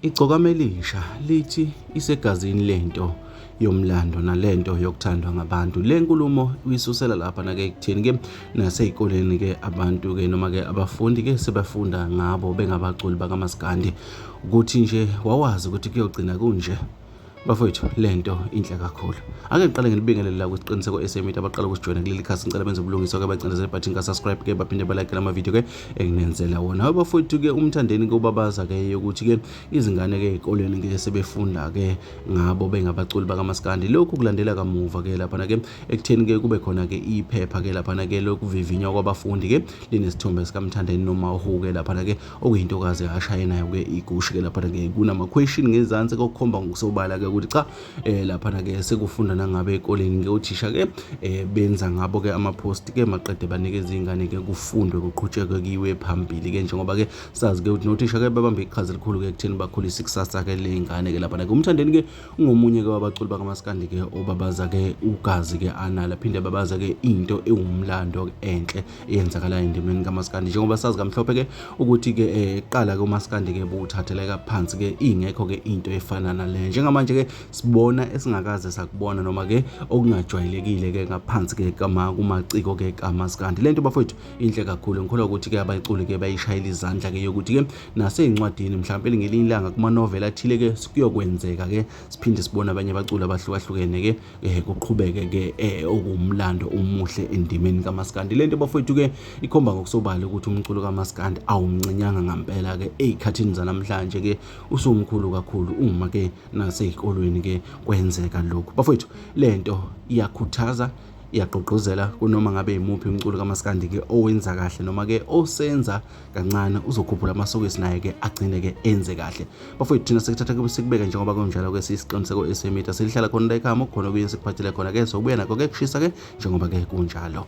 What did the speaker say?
Igcokama elisha lithi isegazini lento yomlando nalento yokuthandwa ngabantu. Le nkulumo uyisusela lapha na-ke kutheni ke nasey'koleni ke abantu ke noma ke abafundi ke sebefunda ngabo bengabaculi bakamaskandi ukuthi nje wawazi ukuthi kuyogcina kunje. Bafowethu, lento inhle kakhulu. Ake ngiqale ngilibingelele la kwiSiqiniseko SMT abaqala ukusijoyina kuleli khasi ngicela benze ubulungiswa ke bacindezele button ka subscribe ke baphinde balike la video ke enginenzela wona. Bafowethu ke umthandeni ke ubabaza ke ukuthi ke izingane ke ezikoleni ke sebefunda ke ngabo bengabaculi bakamaskandi. Lokhu kulandela kamuva ke lapha na ke ekutheni ke kube khona ke iphepha ke lapha na ke lokuvivinywa kwabafundi ke linesithombe sikamthandeni noma uhuke lapha na ke okuyintokazi ashaya nayo ke igushi ke lapha na ke kunama question ngezansi kokukhomba ngokusobala ke ukuthi cha lapha na ke sekufunda nangabe ekoleni ke uthisha ke benza ngabo ke ama-post ke maqede banikeza izingane ke kufundwe kuqhutshekwe kiwe phambili ke njengoba ke sazi ke ukuthi nothisha ke babambe iqhaza elikhulu ke ekutheni bakhulisa ikusasa ke lengane ke lapha na ke umthandeni ke ungomunye ke wabaculi bakamaskandi ke obabaza ke ugazi ke anala phinde babaza ke into ewumlando enhle eyenzakala endimeni kamaskandi njengoba sazi kamhlophe ke ukuthi ke qala ke umaskandi ke buthatheleka phansi ke ingekho ke into efana nale njengamanje ke sibona esingakaze sakubona noma ke okungajwayelekile ke ngaphansi ke kumaciko ke kamaskandi. Lento bafowethu inhle kakhulu ngikholwa ukuthi ke abayiculi ke bayishayela izandla ke yokuthi ke nasey'ncwadini mhlawumbe ngelinye ilanga kuma novel athile ke kuyokwenzeka ke siphinde sibone abanye abaculi abahlukahlukene ke kuqhubeke ke okumlando umuhle endimeni kamaskandi. Lento bafowethu ke ikhomba ngokusobala ukuthi umculo kamaskandi awumncinyanga ngempela ke ezikhathini zanamhlanje ke usumkhulu kakhulu uma ke nasey'kolweni ke kwenzeka lokhu. Bafowethu, lento iyakhuthaza iyagqugquzela kunoma ngabe imuphi umculo kamaskandi ke owenza kahle noma ke osenza kancane uzokhuphula amasokisi naye ke agcine ke enze kahle. Bafowethu, thina sekuthatha ke sikubeka njengoba kunjalo ke siyisiqiniseko SMT selihlala khona la ekhaya khona kuye sikuphathele khona ke sobuya nakho ke kushisa ke njengoba ke kunjalo.